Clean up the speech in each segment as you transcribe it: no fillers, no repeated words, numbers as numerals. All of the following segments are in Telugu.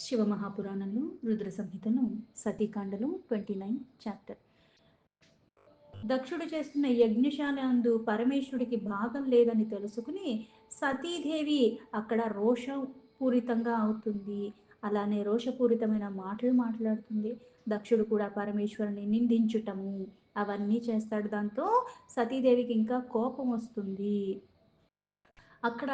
శివమహాపురాణంలో రుద్ర సంహితను సతీకాండలో 29 చాప్టర్. దక్షుడు చేస్తున్న యజ్ఞశాల అందు పరమేశ్వరుడికి భాగం లేదని తెలుసుకుని సతీదేవి అక్కడ రోషపూరితంగా అవుతుంది. అలానే రోషపూరితమైన మాటలు మాట్లాడుతుంది. దక్షుడు కూడా పరమేశ్వరుని నిందించుటము అవన్నీ చేస్తాడు. దాంతో సతీదేవికి ఇంకా కోపం వస్తుంది. అక్కడ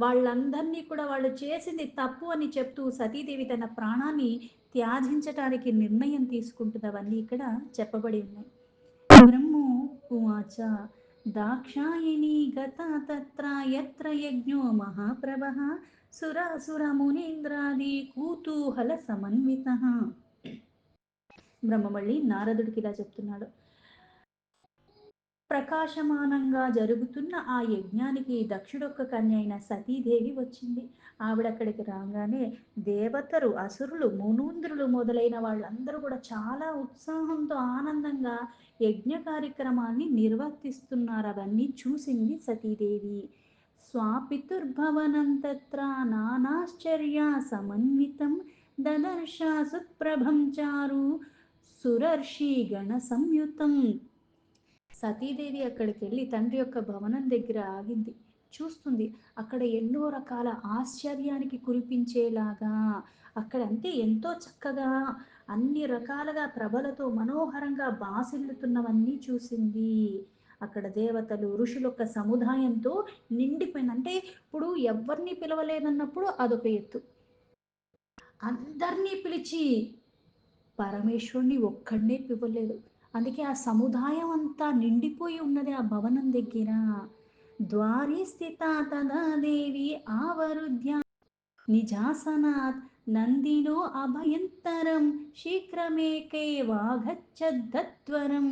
వాళ్ళందరినీ కూడా వాళ్ళు చేసింది తప్పు అని చెప్తూ సతీదేవి తన ప్రాణాన్ని త్యాజించటానికి నిర్ణయం తీసుకుంటున్నవన్నీ ఇక్కడ చెప్పబడి ఉన్నాయి. బ్రహ్మో ఉవాచ దాక్షాయిని గత తత్ర యత్ర యజ్ఞో మహాప్రభః సురాసుర మునీంద్రాది కూతూహల సమన్విత. బ్రహ్మ మళ్ళీ నారదుడికి ఇలా చెప్తున్నాడు. ప్రకాశమానంగా జరుగుతున్న ఆ యజ్ఞానికి దక్షుడొక్క కన్య అయిన సతీదేవి వచ్చింది. ఆవిడక్కడికి రాగానే దేవతలు, అసురులు, మునూంద్రులు మొదలైన వాళ్ళందరూ కూడా చాలా ఉత్సాహంతో ఆనందంగా యజ్ఞ కార్యక్రమాన్ని నిర్వర్తిస్తున్నారు. అవన్నీ చూసింది సతీదేవి. స్వాపితుర్భవనం తత్ర నానాశ్చర్య సమన్వితం దదర్శ సుప్రభం చారు సురర్షి గణ సంయుతం. సతీదేవి అక్కడికి వెళ్ళి తండ్రి యొక్క భవనం దగ్గర ఆగింది. చూస్తుంది. అక్కడ ఎన్నో రకాల ఆశ్చర్యానికి కురిపించేలాగా అక్కడ అంటే ఎంతో చక్కగా అన్ని రకాలుగా ప్రభలతో మనోహరంగా బాసిల్లుతున్నవన్నీ చూసింది. అక్కడ దేవతలు, ఋషుల యొక్క సముదాయంతో నిండిపోయింది. అంటే ఇప్పుడు ఎవరిని పిలవలేదన్నప్పుడు అదొక ఎత్తు. అందరినీ పిలిచి పరమేశ్వరుని ఒక్కడనే పిలవలేదు. అందుకే ఆ సముదాయం అంతా నిండిపోయి ఉన్నది ఆ భవనం దగ్గర. ద్వారి స్థిత తదా దేవి ఆవరుధ్య నిజాసనాత్ నందినో అభయంతరం శీఘ్రమేకే వాగచ్చద్దత్వరం.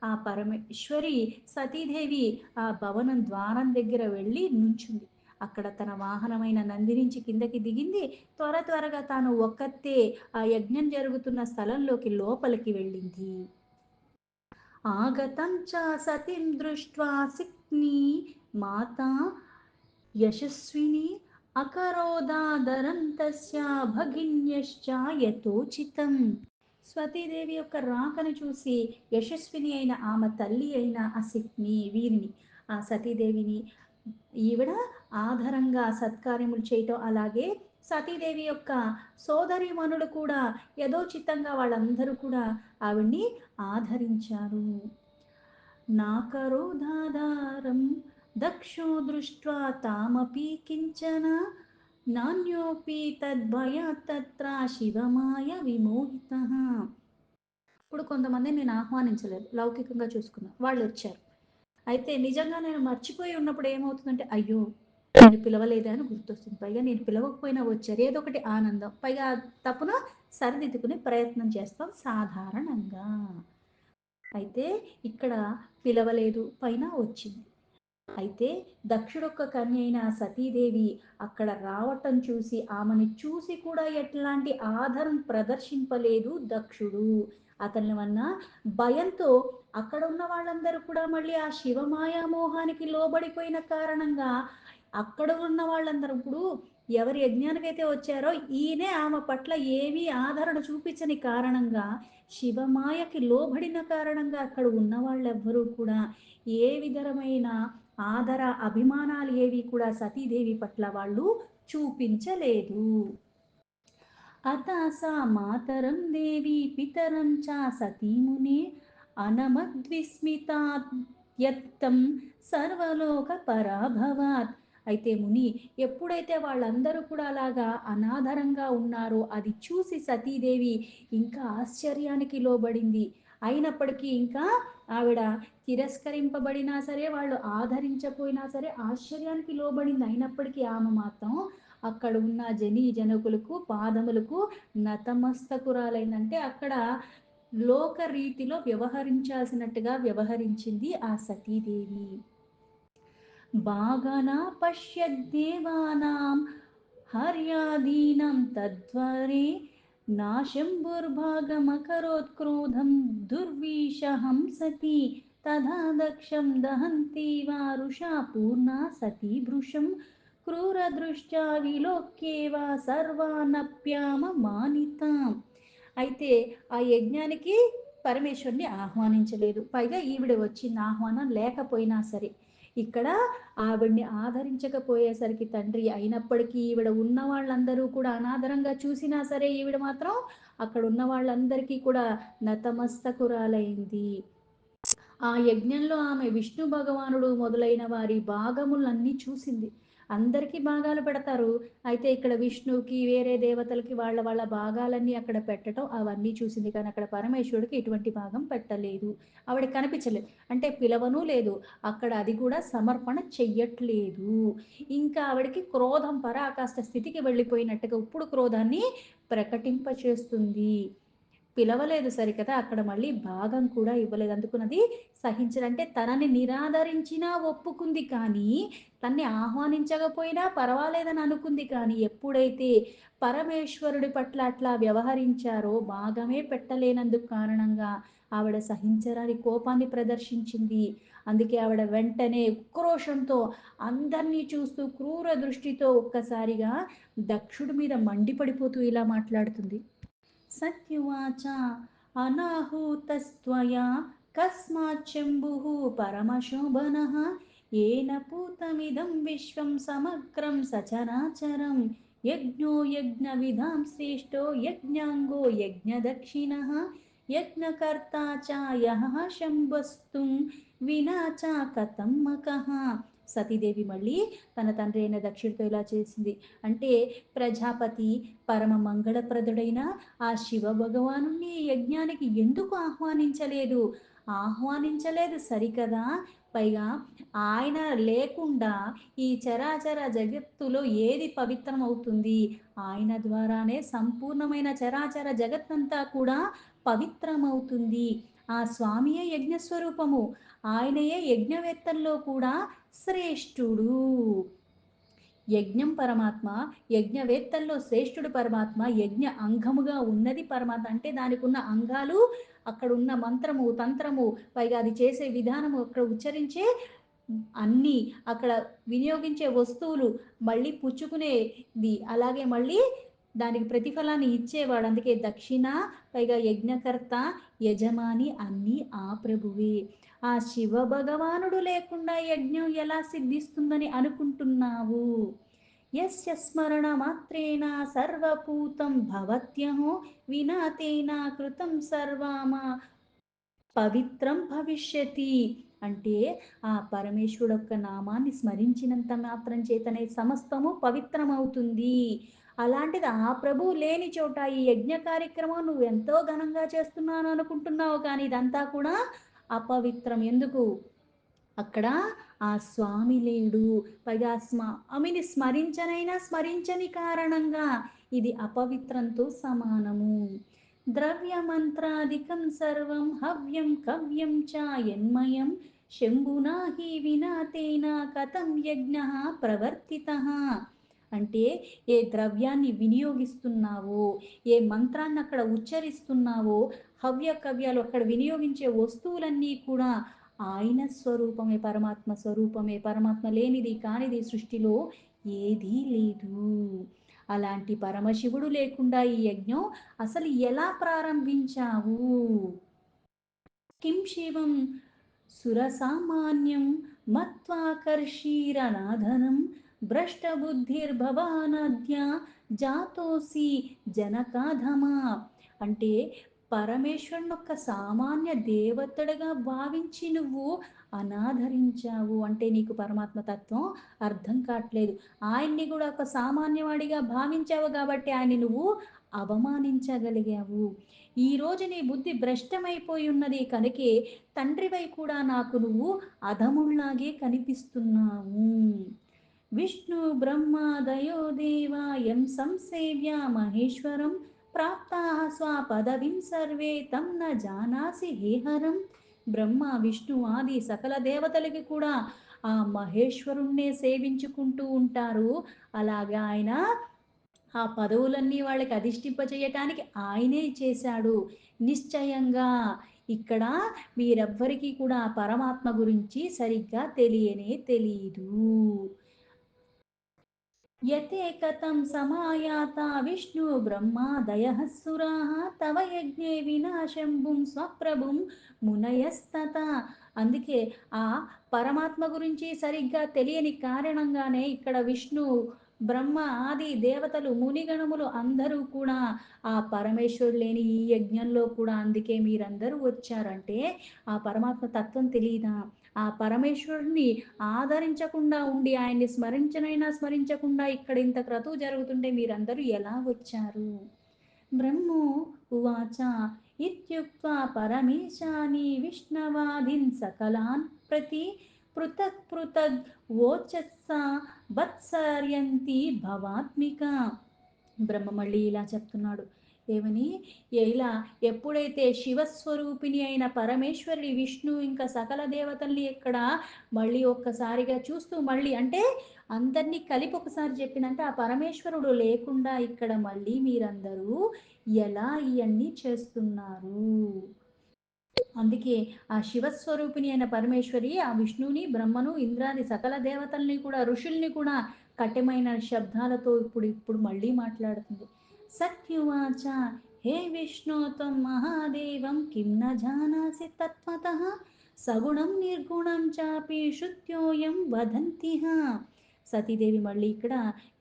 ఆ పరమేశ్వరి సతీదేవి ఆ భవనం ద్వారం దగ్గర వెళ్ళి నుంచుంది. అక్కడ తన వాహనమైన నంది నుంచి కిందకి దిగింది. త్వరగా తాను ఒక్కతే ఆ యజ్ఞం జరుగుతున్న స్థలంలోకి లోపలికి వెళ్ళింది. ఆగతం చ సతిం దృష్ట్వా సిక్ని మాతా యశస్విని అకరోదాదరం తస్య భగిన్యశ్చ యథోచితం. స్వతీదేవి యొక్క రాకను చూసి యశస్విని అయిన ఆమె తల్లి అయిన అసిక్ని వీరిని ఆ సతీదేవిని ఈవిడ ఆధారంగా సత్కార్యములు చేయటం, అలాగే సతీదేవి యొక్క సోదరిమణులు కూడా యథోచితంగా వాళ్ళందరూ కూడా ఆవిడ్ని ఆదరించారు. నాకరోధాధారం దక్షో దృష్ట్వా తామపి కించన నాణ్యోపి తద్భయాత్ తత్ర శివమాయ విమోహిత. ఇప్పుడు కొంతమంది నేను ఆహ్వానించలేదు, లౌకికంగా చూసుకున్నా, వాళ్ళు వచ్చారు. అయితే నిజంగా నేను మర్చిపోయి ఉన్నప్పుడు ఏమవుతుందంటే అయ్యో నేను పిలవలేదే అని గుర్తొస్తుంది. పైగా నేను పిలవకపోయినా వచ్చారు, ఏదో ఒకటి ఆనందం, పైగా తప్పున సరిదిద్దుకునే ప్రయత్నం చేస్తాం సాధారణంగా. అయితే ఇక్కడ పిలవలేదు, పైన వచ్చింది. అయితే దక్షుడొక్క కన్య అయిన సతీదేవి అక్కడ రావటం చూసి ఆమెను చూసి కూడా ఎట్లాంటి ఆదరం ప్రదర్శింపలేదు దక్షుడు. అతని వల్ల భయంతో అక్కడ ఉన్న వాళ్ళందరూ కూడా మళ్ళీ ఆ శివమాయా మోహానికి లోబడిపోయిన కారణంగా అక్కడ ఉన్న వాళ్ళందరూ ఇప్పుడు ఎవరి యజ్ఞానికైతే వచ్చారో ఈయనే ఆమె పట్ల ఏమీ ఆదరణ చూపించని కారణంగా, శివమాయకి లోబడిన కారణంగా అక్కడ ఉన్న వాళ్ళెవ్వరూ కూడా ఏ విధమైన ఆదర అభిమానాలు ఏవి కూడా సతీదేవి పట్ల వాళ్ళు చూపించలేదు. అత సా మాతరం దేవి పితరం చ సతీమునే అనమద్విస్మితాత్యత్తం సర్వలోక పరాభవాత్. అయితే ముని ఎప్పుడైతే వాళ్ళందరూ కూడా అలాగా అనాదరంగా ఉన్నారో అది చూసి సతీదేవి ఇంకా ఆశ్చర్యానికి లోబడింది. అయినప్పటికీ ఇంకా ఆవిడ తిరస్కరింపబడినా సరే, వాళ్ళు ఆదరించపోయినా సరే ఆశ్చర్యానికి లోబడింది. అయినప్పటికీ ఆమె మాత్రం అక్కడ ఉన్న జనకులకు పాదములకు నతమస్తకురాలైందంటే అక్కడ లోక రీతిలో వ్యవహరించాల్సినట్టుగా వ్యవహరించింది ఆ సతీదేవి. బాగనా పశ్యద్దేవానాం హర్యాదీనం తద్వరే నాశంబుర్భాగమకరోత్క్రోధం దుర్విషహం సతీ తథా దక్షం దహంతి వారుషా పూర్ణా సతీ భృశం క్రూరదృష్ట్యా విలోక్యేవ సర్వానప్యామమానితాం. అయితే ఆ యజ్ఞానికి పరమేశ్వరుని ఆహ్వానించలేదు. పైగా ఈవిడ వచ్చింది ఆహ్వానం లేకపోయినా సరే. ఇక్కడ ఆవిడ్ని ఆదరించకపోయేసరికి తండ్రి అయినప్పటికీ ఈవిడ ఉన్న వాళ్ళందరూ కూడా అనాదరంగా చూసినా సరే ఈవిడ మాత్రం అక్కడ ఉన్న వాళ్ళందరికీ కూడా నతమస్తకురాలైంది. ఆ యజ్ఞంలో ఆమె విష్ణు భగవానుడు మొదలైన వారి భాగములన్నీ చూసింది. అందరికీ భాగాలు పెడతారు. అయితే ఇక్కడ విష్ణువుకి వేరే దేవతలకి వాళ్ళ వాళ్ళ భాగాలన్నీ అక్కడ పెట్టడం అవన్నీ చూసింది. కానీ అక్కడ పరమేశ్వరుడికి ఎటువంటి భాగం పెట్టలేదు. ఆవిడ కనిపించలేదు. అంటే పిలవను లేదు. అక్కడ అది కూడా సమర్పణ చెయ్యట్లేదు. ఇంకా ఆవిడకి క్రోధం పరాకాష్ఠ స్థితికి వెళ్ళిపోయినట్టుగా ఇప్పుడు క్రోధాన్ని ప్రకటింపచేస్తుంది. పిలవలేదు సరికదా అక్కడ మళ్ళీ భాగం కూడా ఇవ్వలేదు. అందుకున్నది సహించడంటే తనని నిరాదరించినా ఒప్పుకుంది కానీ తన్ని ఆహ్వానించకపోయినా పర్వాలేదని అనుకుంది కానీ ఎప్పుడైతే పరమేశ్వరుడి పట్ల అట్లా వ్యవహరించారో భాగమే పెట్టలేనందుకు కారణంగా ఆవిడ సహించరాని కోపాన్ని ప్రదర్శించింది. అందుకే ఆవిడ వెంటనే ఉక్రోషంతో అందరినీ చూస్తూ క్రూర దృష్టితో ఒక్కసారిగా దక్షుడి మీద మండిపడిపోతూ ఇలా మాట్లాడుతుంది. सत्युवाच अनाहूतस्त्वया कस्माच्चम्बुः परमशोभनः येन पूतमिदं विश्वं समग्रं सचराचरं यज्ञो यज्ञविधां श्रेष्ठो यज्ञाङ्गो यज्ञदक्षिणः यज्ञकर्ता च यः शम्भस्तुं विना च कथं मकः. సతీదేవి మళ్ళీ తన తండ్రి అయిన దక్షుడితో ఇలా చేసింది. అంటే ప్రజాపతి పరమ మంగళప్రదుడైన ఆ శివ భగవాను యజ్ఞానికి ఎందుకు ఆహ్వానించలేదు? ఆహ్వానించలేదు సరికదా, పైగా ఆయన లేకుండా ఈ చరాచర జగత్తులో ఏది పవిత్రమవుతుంది? ఆయన ద్వారానే సంపూర్ణమైన చరాచర జగత్తంతా కూడా పవిత్రమవుతుంది. ఆ స్వామియే యజ్ఞస్వరూపము. ఆయనయే యజ్ఞవేత్తల్లో కూడా శ్రేష్ఠుడు. యజ్ఞం పరమాత్మ, యజ్ఞవేత్తల్లో శ్రేష్ఠుడు పరమాత్మ, యజ్ఞ అంగముగా ఉన్నది పరమాత్మ. అంటే దానికి ఉన్న అంగాలు, అక్కడ ఉన్న మంత్రము తంత్రము, పైగా అది చేసే విధానము, అక్కడ ఉచ్చరించే అన్నీ, అక్కడ వినియోగించే వస్తువులు, మళ్ళీ పుచ్చుకునేది, అలాగే మళ్ళీ దానికి ప్రతిఫలాన్ని ఇచ్చేవాడు. అందుకే దక్షిణ, పైగా యజ్ఞకర్త, యజమాని అన్నీ ఆ ప్రభువే. ఆ శివ భగవానుడు లేకుండా యజ్ఞం ఎలా సిద్ధిస్తుందని అనుకుంటున్నావు? యస్య స్మరణ మాత్రేణ సర్వభూతం భవత్యహో వినా తేన కృతం సర్వామ పవిత్రం భవిష్యతి. అంటే ఆ పరమేశ్వరుడు యొక్క నామాన్ని స్మరించినంత మాత్రం చేతనే సమస్తము పవిత్రమవుతుంది. అలాంటిది ఆ ప్రభు లేని చోట ఈ యజ్ఞ కార్యక్రమం నువ్వు ఎంతో ఘనంగా చేస్తున్నాను అనుకుంటున్నావు కానీ ఇదంతా కూడా అపవిత్రం. ఎందుకు? అక్కడ ఆ స్వామి లేడు. పైగా స్వామిని స్మరించనైనా స్మరించని కారణంగా ఇది అపవిత్రంతో సమానము. ద్రవ్యమంత్రాదికం సర్వం హవ్యం కవ్యం చ యన్మయం శంభునా హి వినా తేన కథం యజ్ఞ ప్రవర్తిత. అంటే ఏ ద్రవ్యాన్ని వినియోగిస్తున్నావో, ఏ మంత్రాన్ని అక్కడ ఉచ్చరిస్తున్నావో, హవ్య కవ్యాలు అక్కడ వినియోగించే వస్తువులన్నీ కూడా ఆయన స్వరూపమే, పరమాత్మ స్వరూపమే. పరమాత్మ లేనిది కానిది సృష్టిలో ఏదీ లేదు. అలాంటి పరమశివుడు లేకుండా ఈ యజ్ఞం అసలు ఎలా ప్రారంభించావు? కిం శివం సురసామాన్యం మత్వాకర్షీరనాధనం భ్రష్టబుద్ధిర్భవానద్య జాతోసి జనకాధమా. అంటే పరమేశ్వరుని యొక్క సామాన్య దేవతడుగా భావించి నువ్వు అనాదరించావు. అంటే నీకు పరమాత్మ తత్వం అర్థం కావట్లేదు. ఆయన్ని కూడా ఒక సామాన్యవాడిగా భావించావు కాబట్టి ఆయన్ని నువ్వు అవమానించగలిగావు. ఈరోజు నీ బుద్ధి భ్రష్టమైపోయి ఉన్నది కనుకే తండ్రివై కూడా నాకు నువ్వు అధముళ్లాగే కనిపిస్తున్నావు. విష్ణు బ్రహ్మాదయో దేవా యం సంసేవ్య మహేశ్వరం ప్రాప్తా స్వపదవిం సర్వే తం న జానాసి హేహరం. బ్రహ్మ విష్ణు ఆది సకల దేవతలకి కూడా ఆ మహేశ్వరుణ్ణే సేవించుకుంటూ ఉంటారు. అలాగా ఆయన ఆ పదవులన్నీ వాళ్ళకి అధిష్టింపచేయటానికి ఆయనే చేశాడు. నిశ్చయంగా ఇక్కడ మీరెవ్వరికీ కూడా పరమాత్మ గురించి సరిగ్గా తెలియనే తెలియదు. యతేకతం సమాయాతా విష్ణు బ్రహ్మాదయః సురాः తవ యజ్ఞే వినాశంబుం స్వప్రభుం మునయస్తత. అందుకే ఆ పరమాత్మ గురించి సరిగ్గా తెలియని కారణంగానే ఇక్కడ విష్ణు బ్రహ్మ ఆది దేవతలు మునిగణములు అందరూ కూడా ఆ పరమేశ్వరుడు లేని ఈ యజ్ఞంలో కూడా అందుకే మీరందరూ వచ్చారంటే ఆ పరమాత్మ తత్వం తెలియదా? ఆ పరమేశ్వరుడిని ఆదరించకుండా ఉండి ఆయన్ని స్మరించనైనా స్మరించకుండా ఇక్కడ ఇంత క్రతువు జరుగుతుంటే మీరందరూ ఎలా వచ్చారు? బ్రహ్మో ఉవాచ ఇత్యుక్త్వా పరమేశాని విష్ణవాదీన్ సకలాన్ ప్రతి పృథక్ పృథగ్ వోచస్స వత్సర్యంతి భవాత్మిక. బ్రహ్మ మళ్ళీ ఇలా చెప్తున్నాడు. ఏమని? ఇలా ఎప్పుడైతే శివస్వరూపిణి అయిన పరమేశ్వరి విష్ణు ఇంకా సకల దేవతల్ని ఇక్కడ మళ్ళీ ఒక్కసారిగా చూస్తూ మళ్ళీ అంటే అందరినీ కలిపి ఒకసారి చెప్పిందంటే ఆ పరమేశ్వరుడు లేకుండా ఇక్కడ మళ్ళీ మీరందరూ ఎలా ఇవన్నీ చేస్తున్నారు? అందుకే ఆ శివస్వరూపిణి అయిన పరమేశ్వరి ఆ విష్ణువుని బ్రహ్మను ఇంద్రాది సకల దేవతల్ని కూడా ఋషుల్ని కూడా కఠినమైన శబ్దాలతో ఇప్పుడు ఇప్పుడు మళ్ళీ మాట్లాడుతుంది. సత్యువాచ హే విష్ణు త్వం మహాదేవం కిం న జానాసి తత్వతః సగుణం నిర్గుణం చాపి శృత్యోయం వదంతిహ. సతీదేవి మళ్ళీ ఇక్కడ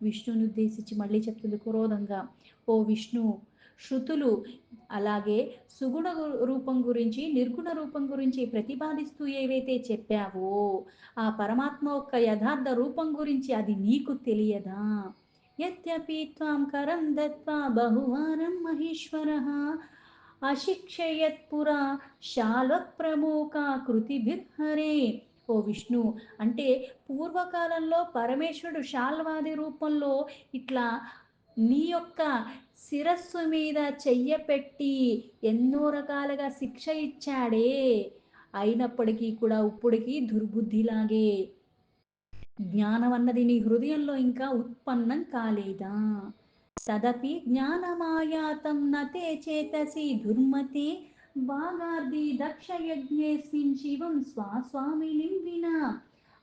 విష్ణుని ఉద్దేశించి మళ్ళీ చెప్తుంది క్రోధంగా. ఓ విష్ణు, శృతులు అలాగే సుగుణ రూపం గురించి నిర్గుణ రూపం గురించి ప్రతిపాదిస్తూ ఏవైతే చెప్పావో ఆ పరమాత్మ యొక్క యథార్థ రూపం గురించి అది నీకు తెలియదా? యద్యపి త్వాం కరం దత్వా బహువారం మహేశ్వరః అశిక్షయత్పురా శాల్వప్రముఖ కృతిభిర్హరే. ఓ విష్ణు, అంటే పూర్వకాలంలో పరమేశ్వరుడు శాల్వాది రూపంలో ఇట్లా నీ యొక్క శిరస్సు మీద చెయ్య పెట్టి ఎన్నో రకాలుగా శిక్ష ఇచ్చాడే. అయినప్పటికీ కూడా ఇప్పుడికి దుర్బుద్ధిలాగే జ్ఞానం అన్నది నీ హృదయంలో ఇంకా ఉత్పన్నం కాలేదా? తదపి జ్ఞానమాయాతం నతే చేతసి దుర్మతి వాగార్ది దక్షయజ్ఞేస్మిన్ శివం స్వాస్వామినిం వినా.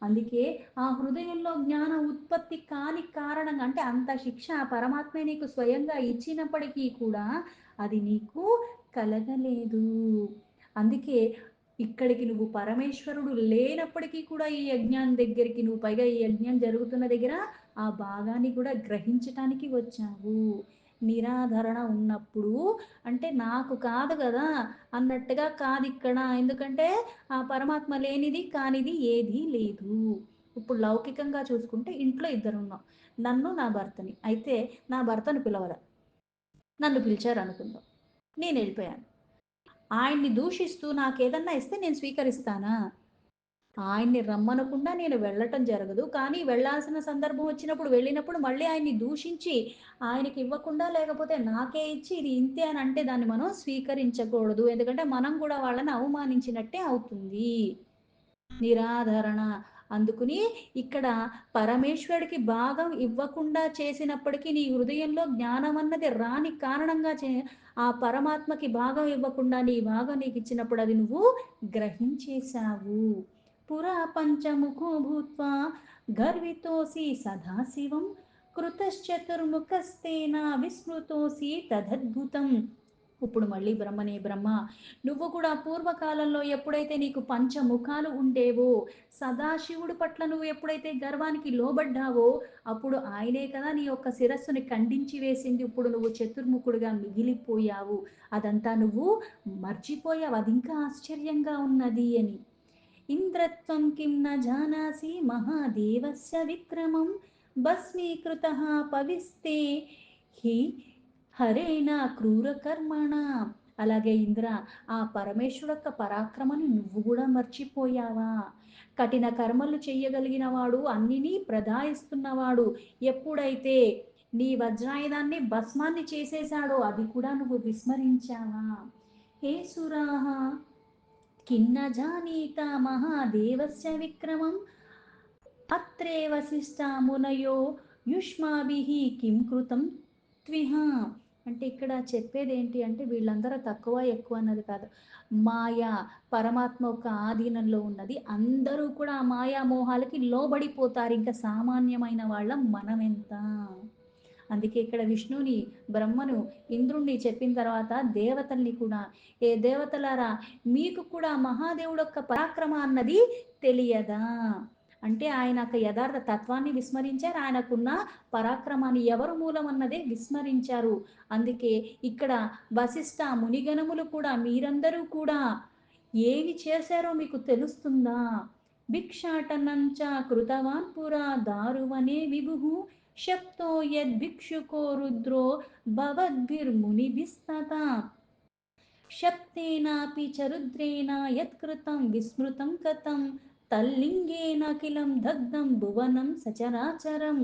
అందుకే ఆ హృదయంలో జ్ఞాన ఉత్పత్తి కాని కారణంగా అంటే అంత శిక్ష ఆ పరమాత్మే నీకు స్వయంగా ఇచ్చినప్పటికీ కూడా అది నీకు కలగలేదు. అందుకే ఇక్కడికి నువ్వు పరమేశ్వరుడు లేనప్పటికీ కూడా ఈ యజ్ఞం దగ్గరికి నువ్వు పైగా ఈ యజ్ఞం జరుగుతున్న దగ్గర ఆ భాగాన్ని కూడా గ్రహించటానికి వచ్చావు. నిరాధరణ ఉన్నప్పుడు అంటే నాకు కాదు కదా అన్నట్టుగా కాదు ఇక్కడ. ఎందుకంటే ఆ పరమాత్మ లేనిది కానిది ఏదీ లేదు. ఇప్పుడు లౌకికంగా చూసుకుంటే ఇంట్లో ఇద్దరు ఉన్నాం, నన్ను నా భర్తని. అయితే నా భర్తను పిలవల, నన్ను పిలిచారు అనుకుందాం, నేను వెళ్ళిపోయాను. ఆయన్ని దూషిస్తూ నాకేదన్నా ఇస్తే నేను స్వీకరిస్తానా? ఆయన్ని రమ్మనకుండా నేను వెళ్ళటం జరగదు. కానీ వెళ్ళాల్సిన సందర్భం వచ్చినప్పుడు వెళ్ళినప్పుడు మళ్ళీ ఆయన్ని దూషించి ఆయనకి ఇవ్వకుండా లేకపోతే నాకే ఇచ్చి ఇది ఇంతే అని అంటే దాన్ని మనం స్వీకరించకూడదు. ఎందుకంటే మనం కూడా వాళ్ళని అవమానించినట్టే అవుతుంది. నిరాధరణ. అందుకుని ఇక్కడ పరమేశ్వరుడికి భాగం ఇవ్వకుండా చేసినప్పటికీ నీ హృదయంలో జ్ఞానం అన్నది రాని కారణంగా ఆ పరమాత్మకి భాగం ఇవ్వకుండా నీ భాగం నీకు ఇచ్చినప్పుడు అది నువ్వు గ్రహించేశావు. పురా పంచముఖో భూత్వా గర్వితోసి సదాశివం కృతశ్చతుర్ముఖస్తేన విస్మృతోసి తదద్భుతం. ఇప్పుడు మళ్ళీ బ్రహ్మనే బ్రహ్మ, నువ్వు కూడా పూర్వకాలంలో ఎప్పుడైతే నీకు పంచముఖాలు ఉండేవో సదాశివుడి పట్ల నువ్వు ఎప్పుడైతే గర్వానికి లోబడ్డావో అప్పుడు ఆయనే కదా నీ యొక్క శిరస్సుని ఖండించి వేసింది. ఇప్పుడు నువ్వు చతుర్ముఖుడుగా మిగిలిపోయావు. అదంతా నువ్వు మర్చిపోయావు. అది ఇంకా ఆశ్చర్యంగా ఉన్నది అని. ఇంద్రత్వం కిం న జానాసి మహాదేవస్య విక్రమం భస్మీకృతః పవిస్తే హి హరేణ క్రూరకర్మణ. అలాగే ఇంద్ర, ఆ పరమేశ్వరు యొక్క పరాక్రమని నువ్వు కూడా మర్చిపోయావా? కఠిన కర్మలు చెయ్యగలిగిన వాడు, అన్నినీ ప్రదాయిస్తున్నవాడు ఎప్పుడైతే నీ వజ్రాయుధాన్ని భస్మాన్ని చేసేశాడో అది కూడా నువ్వు విస్మరించావా? హే సురాహ కిన్న జానీత మహాదేవస్య విక్రమం అత్రే వశిష్ఠా మునయో యుష్మాభిః కిం కృతం త్విహ. అంటే ఇక్కడ చెప్పేదేంటి అంటే వీళ్ళందరూ తక్కువ, ఎక్కువ అన్నది కాదు. మాయ, పరమాత్మ యొక్క ఆధీనంలో ఉన్నది. అందరూ కూడా ఆ మాయా మోహాలకి లోబడిపోతారు. ఇంకా సామాన్యమైన వాళ్ళం మనమెంత. అందుకే ఇక్కడ విష్ణువుని, బ్రహ్మను, ఇంద్రుణ్ణి చెప్పిన తర్వాత దేవతల్ని కూడా, ఏ దేవతలారా మీకు కూడా మహాదేవుడు యొక్క పరాక్రమ అన్నది తెలియదా? అంటే ఆయన యొక్క యథార్థ తత్వాన్ని విస్మరించారు. ఆయనకున్న పరాక్రమాన్ని ఎవరు మూలం అన్నదే విస్మరించారు. అందుకే ఇక్కడ వశిష్ఠ మునిగణములు కూడా మీరందరూ కూడా ఏమి చేశారో మీకు తెలుస్తుందా? భిక్షాటనంచ కృతవాన్ పురా దారువనే విభు శప్తో యద్భిక్షుకో రుద్రో భవద్భిర్మునిభిస్తత శప్తేనాపి చ రుద్రేణ యత్కృతం విస్మృతం కథం తల్లింగేన కిలం దగ్ధం భువనం సచరాచరం.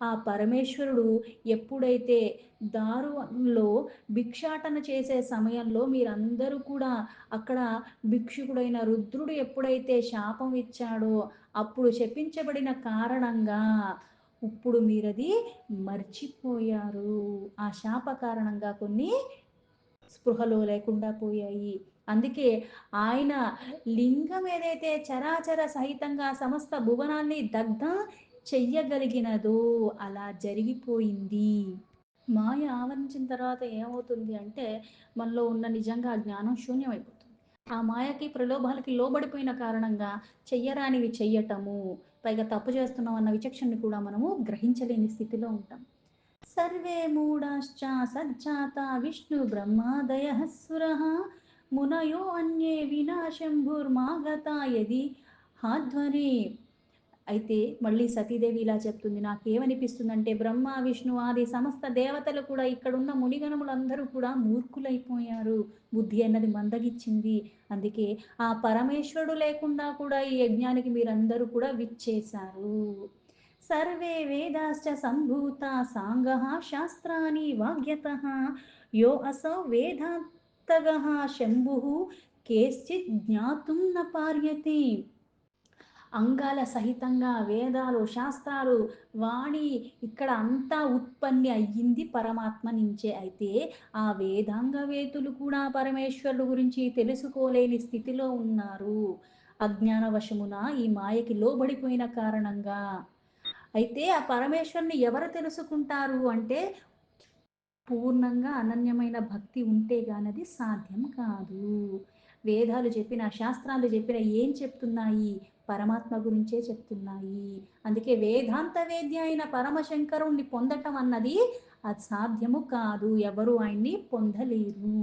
ఆ పరమేశ్వరుడు ఎప్పుడైతే దారులో భిక్షాటన చేసే సమయంలో మీరందరూ కూడా అక్కడ భిక్షుకుడైన రుద్రుడు ఎప్పుడైతే శాపం ఇచ్చాడో అప్పుడు శపించబడిన కారణంగా ఇప్పుడు మీరది మర్చిపోయారు. ఆ శాప కారణంగా కొన్ని స్పృహలో లేకుండా పోయాయి. అందుకే ఆయన లింగం ఏదైతే చరాచర సహితంగా సమస్త భువనాన్ని దగ్ధం చెయ్యగలిగినదో అలా జరిగిపోయింది. మాయ ఆవరించిన తర్వాత ఏమవుతుంది అంటే మనలో ఉన్న నిజంగా జ్ఞానం శూన్యమైపోతుంది. ఆ మాయకి ప్రలోభాలకి లోబడిపోయిన కారణంగా చెయ్యరానివి చెయ్యటము, పైగా తప్పు చేస్తున్నాం అన్న విచక్షణని కూడా మనము గ్రహించలేని స్థితిలో ఉంటాం. సర్వే మూఢాశ్చ సజ్జాత విష్ణు బ్రహ్మాదయ సురః మునయో అన్యే వినాశంభుర్మాగత యది హాధ్వరే. అయితే మళ్ళీ సతీదేవి ఇలా చెప్తుంది, నాకేమనిపిస్తుందంటే బ్రహ్మ విష్ణు ఆది సమస్త దేవతలు కూడా ఇక్కడున్న మునిగణములందరూ కూడా మూర్ఖులైపోయారు. బుద్ధి అన్నది మందగిచ్చింది. అందుకే ఆ పరమేశ్వరుడు లేకుండా కూడా ఈ యజ్ఞానికి మీరందరూ కూడా విచ్చేశారు. సర్వే వేదాశ్చ సంభూత సాంగః శాస్త్రాని వాగ్యతః యో అసౌ వేదాంతగః శంభుః కేశ్చిత్ జ్ఞాతుం న పార్యతే. అంగాల సహితంగా వేదాలు, శాస్త్రాలు, వాణి ఇక్కడ అంతా ఉత్పత్తి అయ్యింది పరమాత్మ నుంచే. అయితే ఆ వేదాంగ వేతులు కూడా పరమేశ్వరుడు గురించి తెలుసుకోలేని స్థితిలో ఉన్నారు. అజ్ఞాన వశమున ఈ మాయకి లోబడిపోయిన కారణంగా. అయితే ఆ పరమేశ్వరుని ఎవరు తెలుసుకుంటారు అంటే పూర్ణంగా అనన్యమైన భక్తి ఉంటే గానది సాధ్యం కాదు. వేదాలు చెప్పిన, శాస్త్రాలు చెప్పిన ఏం చెప్తున్నాయి? పరమాత్మ గురించే చెప్తున్నాయి. అందుకే వేదాంత వేద్య అయిన పరమశంకరుణ్ణి పొందటం అన్నది అది సాధ్యము కాదు. ఎవరు ఆయన్ని పొందలేరు.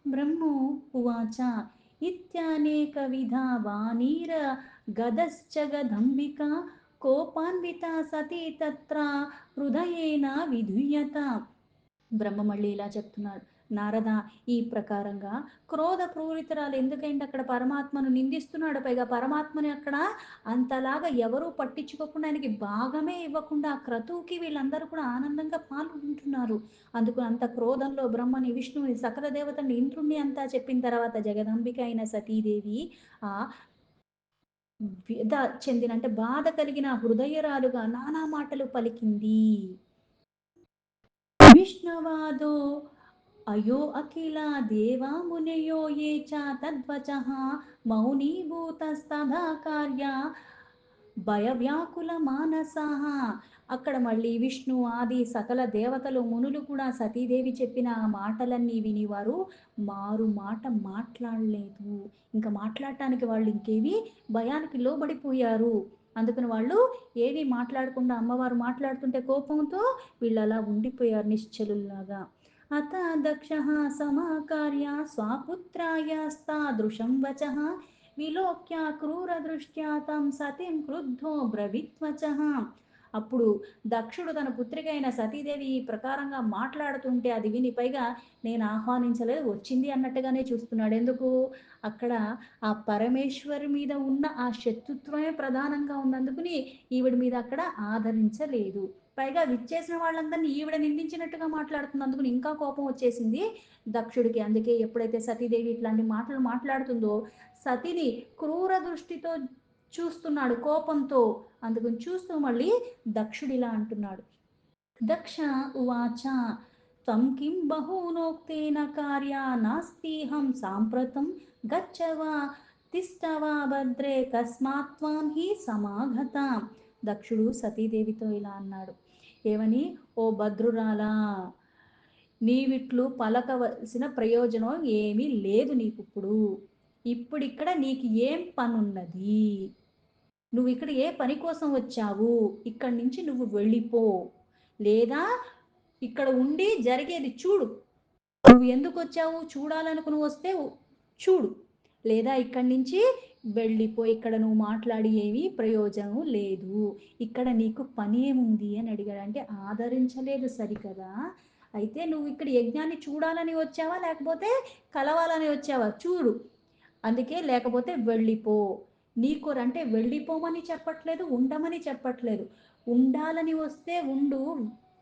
బ్రహ్మో ఉవాచ ఇత్యానేక విధా వాణీర గదశ్చగదంబిక కోపాన్విత సతీ తత్ర హృదయేన విధుయత. బ్రహ్మ మళ్ళీ ఇలా చెప్తున్నాడు, నారద ఈ ప్రకారంగా క్రోధ పూరితరాలు ఎందుకంటే అక్కడ పరమాత్మను నిందిస్తున్నాడు. పైగా పరమాత్మని అక్కడ అంతలాగా ఎవరూ పట్టించుకోకుండా ఆయనకి భాగమే ఇవ్వకుండా ఆ క్రతువుకి వీళ్ళందరూ కూడా ఆనందంగా పాల్గొంటున్నారు. అందుకు అంత క్రోధంలో బ్రహ్మని, విష్ణువుని, సకల దేవతని, ఇంద్రుణ్ణి అంతా చెప్పిన తర్వాత జగదంబిక అయిన సతీదేవి ఆ వ్యధ చెందిన అంటే బాధ కలిగిన హృదయరాలుగా నానా మాటలు పలికింది. విష్ణవాదో అయో అఖిల దేవా మునయో ఏ చ తద్వచః మౌనీభూతస్తథా కార్య భయవ్యాకుల మానసః. అక్కడ మళ్ళీ విష్ణు ఆది సకల దేవతలు మునులు కూడా సతీదేవి చెప్పిన ఆ మాటలన్నీ విని వారు మారు మాట మాట్లాడలేదు. ఇంకా మాట్లాడటానికి వాళ్ళు ఇంకేవి భయానికి లోబడిపోయారు. అందుకని వాళ్ళు ఏవి మాట్లాడకుండా అమ్మవారు మాట్లాడుతుంటే కోపంతో వీళ్ళు అలా ఉండిపోయారు నిశ్చలుల్లాగా. అత దక్ష సమాకార్య స్వపుత్రాయాస్తాదృశం వచః విలోక్య క్రూరదృష్ట్యా తం సతిం క్రుద్ధో బ్రవీత్వచః. అప్పుడు దక్షుడు తన పుత్రిక అయిన సతీదేవి ఈ ప్రకారంగా మాట్లాడుతుంటే అది విని, పైగా నేను ఆహ్వానించలేదు వచ్చింది అన్నట్టుగానే చూస్తున్నాడు. ఎందుకు? అక్కడ ఆ పరమేశ్వరి మీద ఉన్న ఆ శత్రుత్వమే ప్రధానంగా ఉన్నందుకుని ఈవిడ మీద అక్కడ ఆదరించలేదు. పైగా విచ్చేసిన వాళ్ళందరినీ ఈవిడ నిందించినట్టుగా మాట్లాడుతున్నందుకు ఇంకా కోపం వచ్చేసింది దక్షుడికి. అందుకే ఎప్పుడైతే సతీదేవి ఇట్లాంటి మాటలు మాట్లాడుతుందో సతిని క్రూర దృష్టితో చూస్తున్నాడు కోపంతో. అందుకని చూస్తూ మళ్ళీ దక్షుడిలా అంటున్నాడు, దక్ష ఉవాచ త్వం కిం బహూనోక్తేన కార్యా నాస్తిహం సాంప్రతం గచ్చవా తిష్టవా భద్రే కస్మాత్ త్వాం హి సమాగత. దక్షుడు సతీదేవితో ఇలా అన్నాడు, ఏమని, ఓ భద్రురాలా, నీవిట్లు పలకవలసిన ప్రయోజనం ఏమీ లేదు నీకు ఇప్పుడిక్కడ నీకు ఏం పనున్నది, నువ్వు ఇక్కడ ఏ పని కోసం వచ్చావు, ఇక్కడి నుంచి నువ్వు వెళ్ళిపో, లేదా ఇక్కడ ఉండి జరిగేది చూడు, నువ్వు ఎందుకు వచ్చావు చూడాలనుకుని వస్తే చూడు, లేదా ఇక్కడి నుంచి వెళ్ళిపో, ఇక్కడ నువ్వు మాట్లాడి ఏమీ ప్రయోజనం లేదు, ఇక్కడ నీకు పని ఏముంది అని అడిగాడు. అంటే ఆదరించలేదు సరికదా, అయితే నువ్వు ఇక్కడ యజ్ఞాన్ని చూడాలని వచ్చావా లేకపోతే కలవాలని వచ్చావా చూడు, అందుకే, లేకపోతే వెళ్ళిపో. అంటే వెళ్ళిపోమని చెప్పట్లేదు, ఉండమని చెప్పట్లేదు, ఉండాలని వస్తే ఉండు,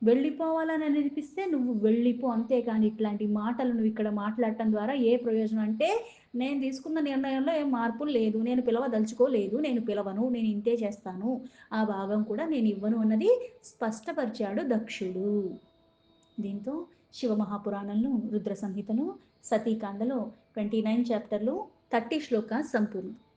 వెళ్ళిపోవాలని అనిపిస్తే నువ్వు వెళ్ళిపో, అంతేకాని ఇట్లాంటి మాటలు నువ్వు ఇక్కడ మాట్లాడటం ద్వారా ఏ ప్రయోజనం అంటే, నేను తీసుకున్న నిర్ణయంలో ఏం మార్పులు లేదు, నేను పిలవదలుచుకోలేదు, నేను పిలవను, నేను ఇంతే చేస్తాను, ఆ భాగం కూడా నేను ఇవ్వను అన్నది స్పష్టపరిచాడు దక్షుడు. దీంతో శివమహాపురాణంలో రుద్ర సంహితలో సతీకాండలో 29 చాప్టర్లో 30 శ్లోక సంపూర్ణం.